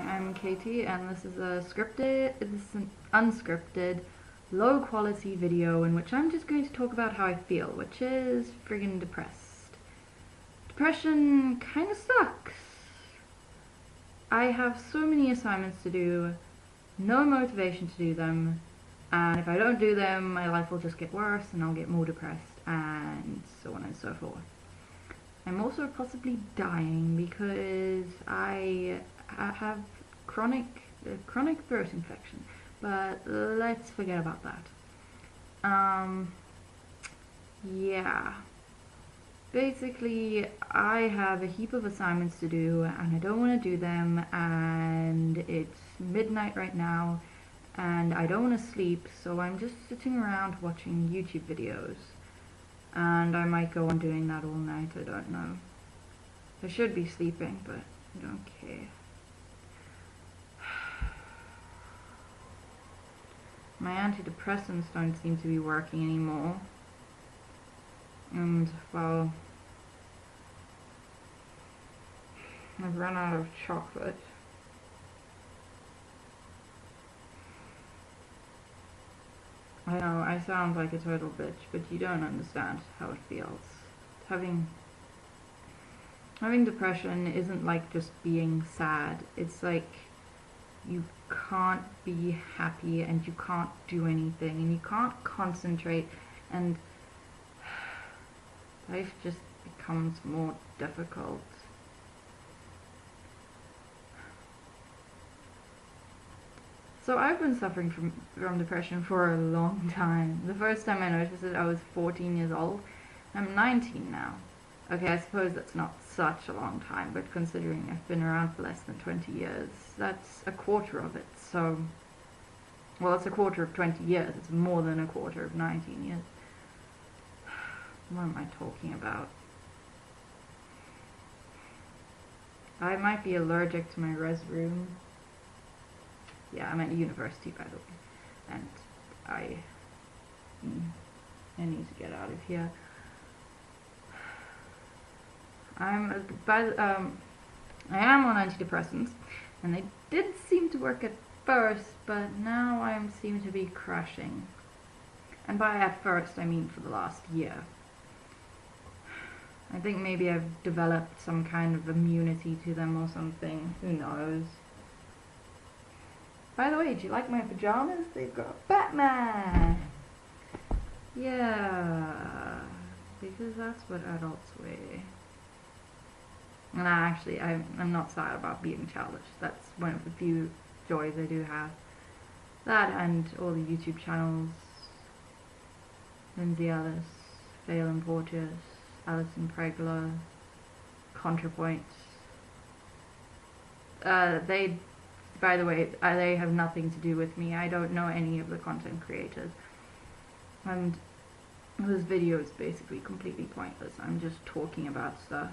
I'm Katy, and this is an unscripted, low-quality video in which I'm just going to talk about how I feel, which is friggin' depressed. Depression kinda sucks. I have so many assignments to do, no motivation to do them, and if I don't do them, my life will just get worse and I'll get more depressed, and so on and so forth. I'm also possibly dying because I have chronic throat infection, but let's forget about that. Yeah. Basically, I have a heap of assignments to do and I don't want to do them, and it's midnight right now and I don't want to sleep, so I'm just sitting around watching YouTube videos. And I might go on doing that all night, I don't know. I should be sleeping, but I don't care. My antidepressants don't seem to be working anymore. And, well, I've run out of chocolate. I know, I sound like a total bitch, but you don't understand how it feels. Having depression isn't like just being sad. It's like you can't be happy and you can't do anything and you can't concentrate, and life just becomes more difficult. So I've been suffering from depression for a long time. The first time I noticed it, I was 14 years old. I'm 19 now. Okay, I suppose that's not such a long time, but considering I've been around for less than 20 years, that's a quarter of it. So, well, it's a quarter of 20 years. It's more than a quarter of 19 years. What am I talking about? I might be allergic to my restroom. Yeah, I'm at university, by the way, and I need to get out of here. I am on antidepressants, and they did seem to work at first, but now I seem to be crashing. And by at first, I mean for the last year. I think maybe I've developed some kind of immunity to them or something. Who knows? By the way, do you like my pajamas? They've got Batman! Yeah, because that's what adults wear. And I'm not sad about being childish. That's one of the few joys I do have. That and all the YouTube channels. Lindsay Ellis, Phelan Porteous, Alison Pregler, ContraPoint. By the way, they have nothing to do with me. I don't know any of the content creators. And this video is basically completely pointless. I'm just talking about stuff.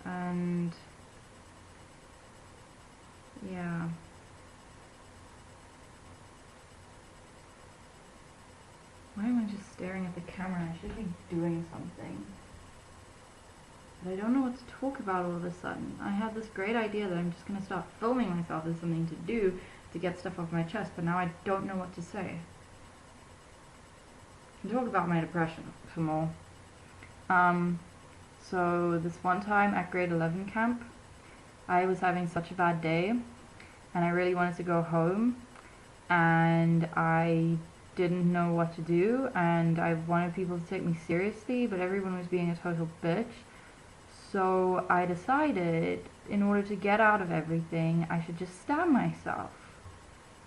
And yeah. Why am I just staring at the camera? I should be doing something. But I don't know what to talk about all of a sudden. I had this great idea that I'm just going to start filming myself as something to do to get stuff off my chest, but now I don't know what to say. I can talk about my depression some more. So this one time at grade 11 camp, I was having such a bad day, and I really wanted to go home, and I didn't know what to do, and I wanted people to take me seriously, but everyone was being a total bitch. So I decided, in order to get out of everything, I should just stab myself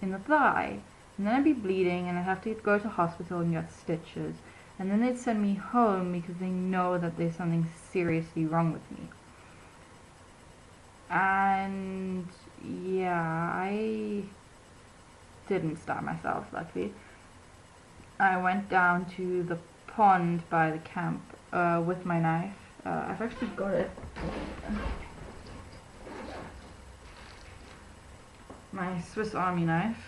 in the thigh, and then I'd be bleeding, and I'd have to go to hospital and get stitches, and then they'd send me home because they know that there's something seriously wrong with me. And yeah, I didn't stab myself, luckily. I went down to the pond by the camp with my knife. I've actually got it. My Swiss Army knife.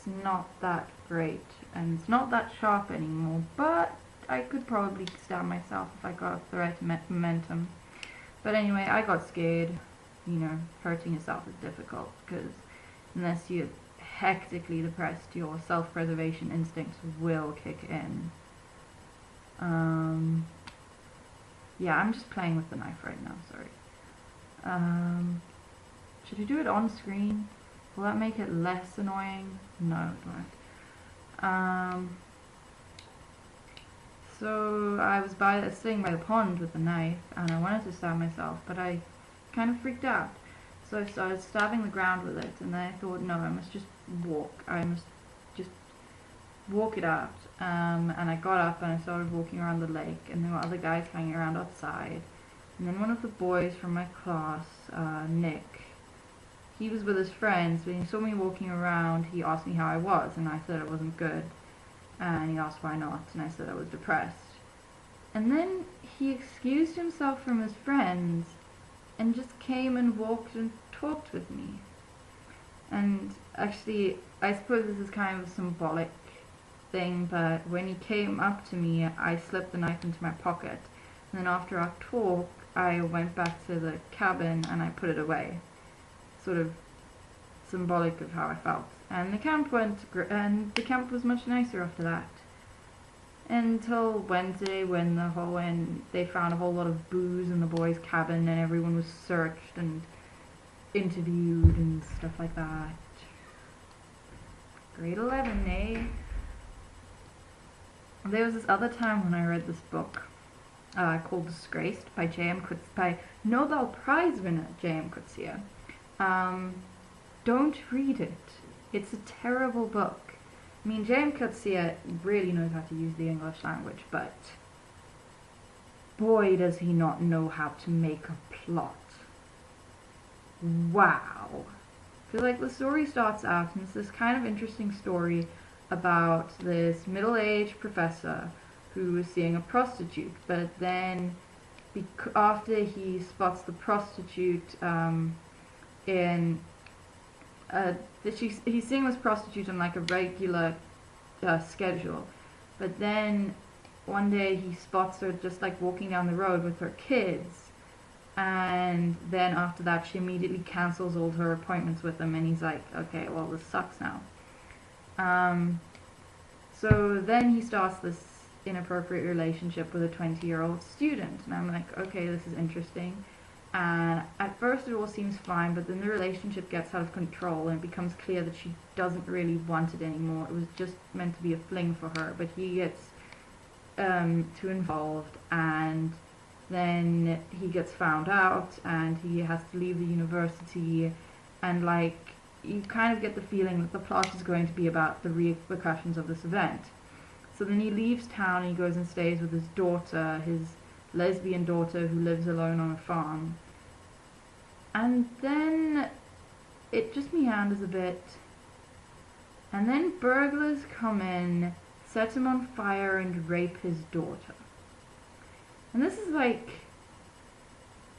it's not that great, and it's not that sharp anymore, but I could probably stab myself if I got the right momentum. But anyway, I got scared. You know, hurting yourself is difficult, because unless you're hectically depressed, your self-preservation instincts will kick in. Yeah, I'm just playing with the knife right now, sorry. Should I do it on screen? Will that make it less annoying? No, it won't. So I was sitting by the pond with the knife, and I wanted to stab myself, but I kind of freaked out. So I started stabbing the ground with it, and then I thought, no, I must just walk. I must just walk it out. And I got up and I started walking around the lake, and there were other guys hanging around outside. And then one of the boys from my class, Nick, he was with his friends. When he saw me walking around, he asked me how I was, and I said I wasn't good. And he asked why not, and I said I was depressed. And then he excused himself from his friends and just came and walked and talked with me. And actually, I suppose this is kind of a symbolic thing, but when he came up to me, I slipped the knife into my pocket. And then after our talk, I went back to the cabin and I put it away. Sort of symbolic of how I felt. And the camp was much nicer after that. Until Wednesday, when they found a whole lot of booze in the boys' cabin and everyone was searched and interviewed and stuff like that. Grade 11, eh? There was this other time when I read this book called Disgraced by Nobel Prize winner J.M. Coetzee. Don't read it. It's a terrible book. I mean, J.M. Coetzee really knows how to use the English language, but boy does he not know how to make a plot. Wow. Because like the story starts out, and it's this kind of interesting story about this middle-aged professor who is seeing a prostitute, but then after he spots the prostitute he's seeing this prostitute on like a regular schedule, but then one day he spots her just like walking down the road with her kids, and then after that she immediately cancels all her appointments with him, and he's like, okay, well, this sucks now. So then he starts this inappropriate relationship with a 20-year-old student, and I'm like, okay, this is interesting. And at first it all seems fine, but then the relationship gets out of control and it becomes clear that she doesn't really want it anymore. It was just meant to be a fling for her, but he gets too involved, and then he gets found out and he has to leave the university, and like you kind of get the feeling that the plot is going to be about the repercussions of this event. So then he leaves town and he goes and stays with his daughter, his lesbian daughter who lives alone on a farm. And then it just meanders a bit, and then burglars come in, set him on fire, and rape his daughter. And this is like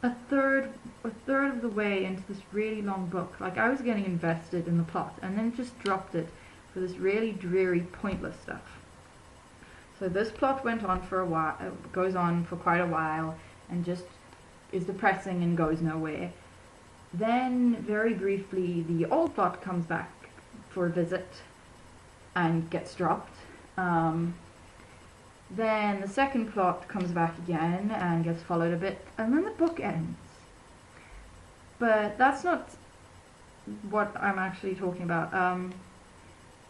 a third of the way into this really long book. Like, I was getting invested in the plot, and then just dropped it for this really dreary, pointless stuff. So this plot went on for a while, goes on for quite a while, and just is depressing and goes nowhere. Then, very briefly, the old plot comes back for a visit and gets dropped. Then the second plot comes back again and gets followed a bit, and then the book ends. But that's not what I'm actually talking about.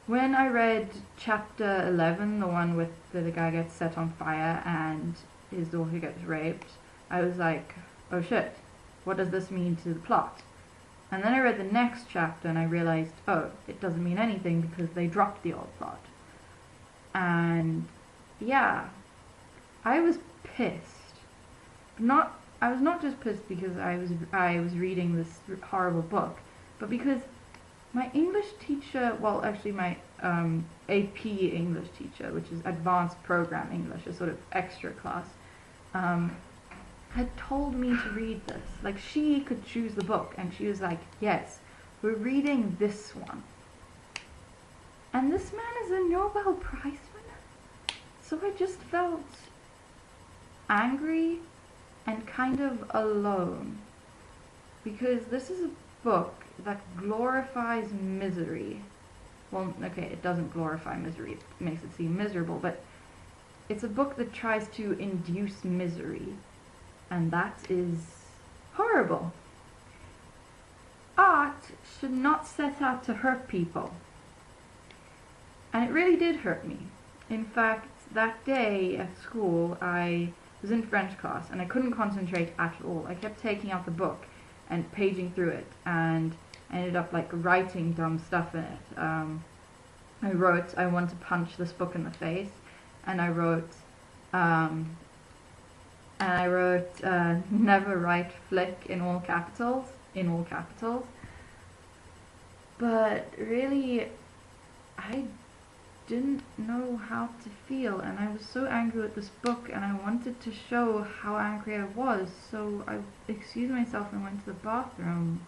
When I read chapter 11, the one with the guy gets set on fire and his daughter gets raped, I was like, oh shit, what does this mean to the plot? And then I read the next chapter and I realized, oh, it doesn't mean anything because they dropped the old plot. And yeah, I was pissed. I was not just pissed because I was reading this horrible book, but because my English teacher, well, actually my AP English teacher, which is Advanced Program English, a sort of extra class, had told me to read this. Like, she could choose the book, and she was like, yes, we're reading this one. And this man is a Nobel Prize winner. So I just felt angry and kind of alone. Because this is a book that glorifies misery. Well, okay, it doesn't glorify misery, it makes it seem miserable, but it's a book that tries to induce misery. And that is horrible. Art should not set out to hurt people. And it really did hurt me. In fact, that day at school, I was in French class and I couldn't concentrate at all. I kept taking out the book and paging through it, and I ended up like writing dumb stuff in it. I wrote, "I want to punch this book in the face," and I wrote, "Never write flick" in all capitals. But really, I didn't know how to feel, and I was so angry with this book, and I wanted to show how angry I was, so I excused myself and went to the bathroom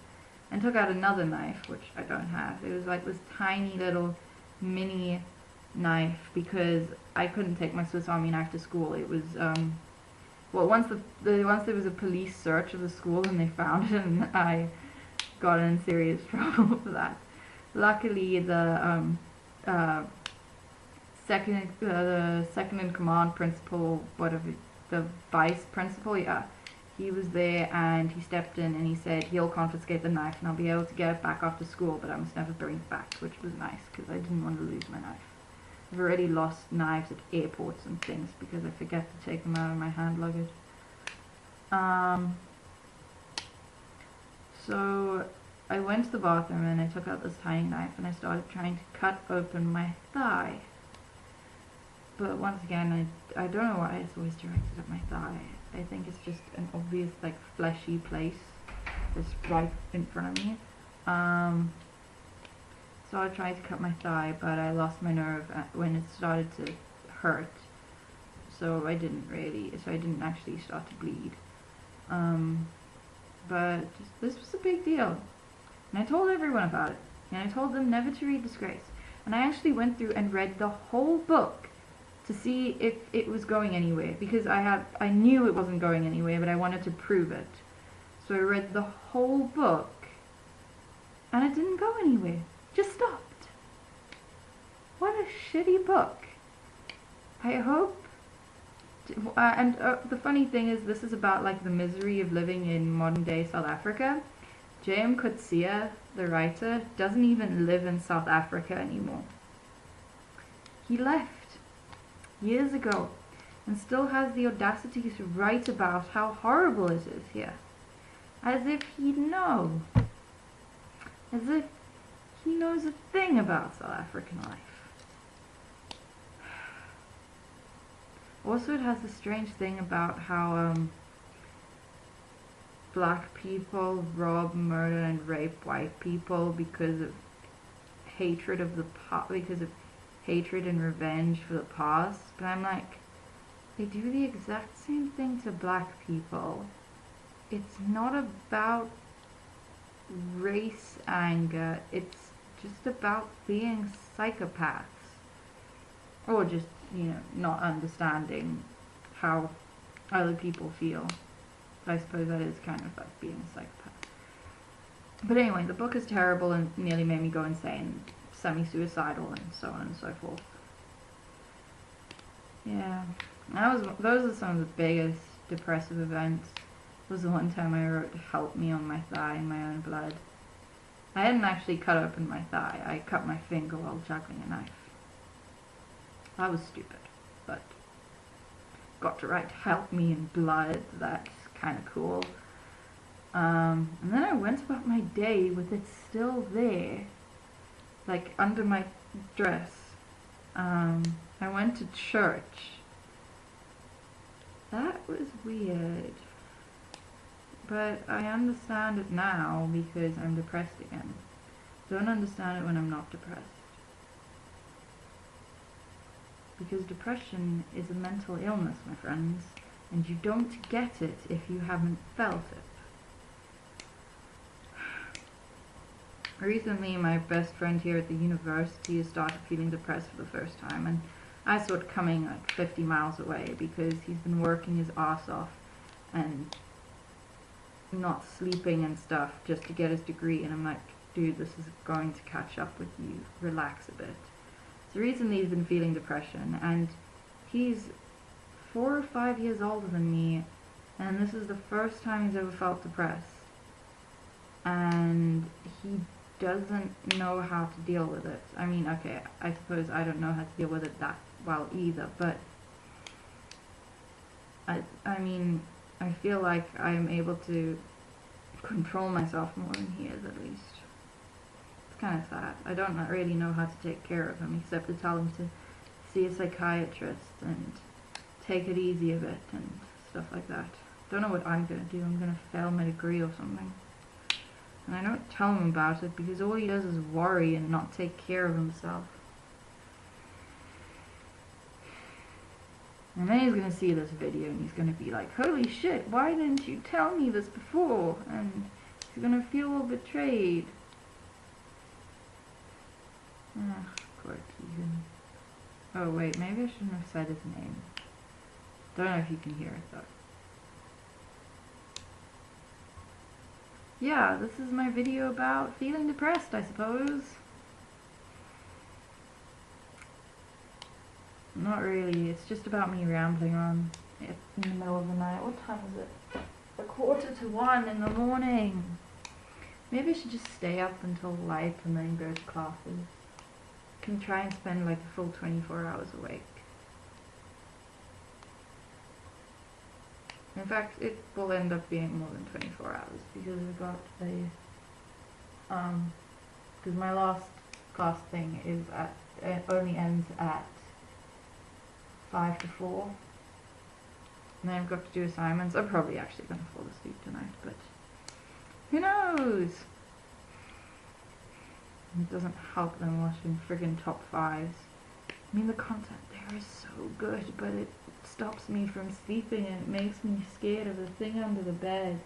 and took out another knife, which I don't have. It was like this tiny little mini knife, because I couldn't take my Swiss Army knife to school. It was well, once there was a police search of the school and they found it, and I got in serious trouble for that. Luckily, the second in command principal, whatever, the vice principal, yeah, he was there, and he stepped in and he said he'll confiscate the knife and I'll be able to get it back after school, but I must never bring it back, which was nice because I didn't want to lose my knife. I've already lost knives at airports and things because I forget to take them out of my hand luggage. So I went to the bathroom and I took out this tiny knife and I started trying to cut open my thigh. But once again, I don't know why it's always directed at my thigh. I think it's just an obvious, like, fleshy place that's right in front of me. So I tried to cut my thigh, but I lost my nerve when it started to hurt. So I didn't actually start to bleed. But this was a big deal. And I told everyone about it. And I told them never to read Disgrace. And I actually went through and read the whole book to see if it was going anywhere. Because I knew it wasn't going anywhere, but I wanted to prove it. So I read the whole book. And it didn't go anywhere. Just stopped. What a shitty book. I hope... the funny thing is, this is about like the misery of living in modern day South Africa. J.M. Coetzee, the writer, doesn't even live in South Africa anymore. He left years ago and still has the audacity to write about how horrible it is here. As if he'd know. As if he knows a thing about South African life. Also, it has a strange thing about how black people rob, murder, and rape white people because of hatred of the because of hatred and revenge for the past. But I'm like, they do the exact same thing to black people. It's not about race anger. It's just about being psychopaths, or just, you know, not understanding how other people feel. I suppose that is kind of like being a psychopath. But anyway, the book is terrible and nearly made me go insane, semi-suicidal, and so on and so forth. Yeah, those are some of the biggest depressive events. Was the one time I wrote "help me" on my thigh in my own blood. I hadn't actually cut open my thigh. I cut my finger while juggling a knife. That was stupid, but got to write "help me" in blood. That's kind of cool. And then I went about my day with it still there, like under my dress. I went to church. That was weird. But I understand it now because I'm depressed again. Don't understand it when I'm not depressed. Because depression is a mental illness, my friends, and you don't get it if you haven't felt it. Recently, my best friend here at the university has started feeling depressed for the first time, and I saw it coming like 50 miles away because he's been working his ass off and not sleeping and stuff just to get his degree, and I'm like, dude, this is going to catch up with you. Relax a bit. So recently he's been feeling depression, and he's 4 or 5 years older than me, and this is the first time he's ever felt depressed. And he doesn't know how to deal with it. I mean, okay, I suppose I don't know how to deal with it that well either, but I mean, I feel like I'm able to control myself more than he is, at least. It's kind of sad. I don't really know how to take care of him except to tell him to see a psychiatrist and take it easy a bit and stuff like that. Don't know what I'm gonna do. I'm gonna fail my degree or something. And I don't tell him about it because all he does is worry and not take care of himself. And then he's gonna see this video and he's gonna be like, holy shit, why didn't you tell me this before? And he's gonna feel all betrayed. Ah, poor Keegan. Oh wait, maybe I shouldn't have said his name. Don't know if you can hear it though. Yeah, this is my video about feeling depressed, I suppose. Not really, it's just about me rambling on in the middle of the night. What time is it? 1:45 in the morning. Maybe I should just stay up until light and then go to classes. Can try and spend like a full 24 hours awake. In fact, it will end up being more than 24 hours because we've got a because my last class thing is it only ends at 5 to 4, and then I've got to do assignments. I'm probably actually going to fall asleep tonight, but who knows? It doesn't help them watching friggin' top 5s. I mean, the content there is so good, but it stops me from sleeping and it makes me scared of the thing under the bed.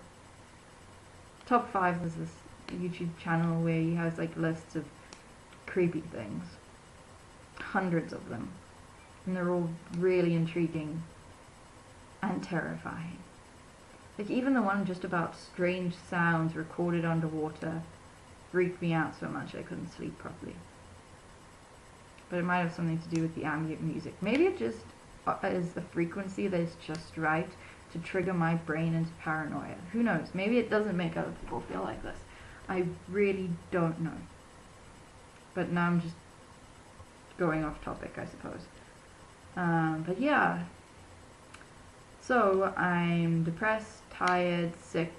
Top 5 is this YouTube channel where he has like lists of creepy things. Hundreds of them. And they're all really intriguing and terrifying. Like even the one just about strange sounds recorded underwater freaked me out so much I couldn't sleep properly. But it might have something to do with the ambient music. Maybe it just is the frequency that is just right to trigger my brain into paranoia. Who knows? Maybe it doesn't make other people feel like this. I really don't know. But now I'm just going off topic, I suppose. But yeah. So I'm depressed, tired, sick,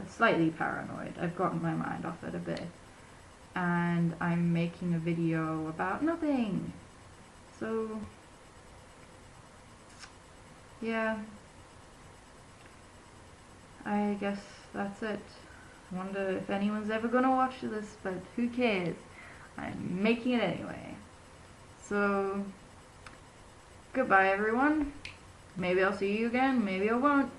slightly paranoid. I've gotten my mind off it a bit. And I'm making a video about nothing. So yeah, I guess that's it. I wonder if anyone's ever gonna watch this, but who cares? I'm making it anyway. So goodbye everyone. Maybe I'll see you again, maybe I won't.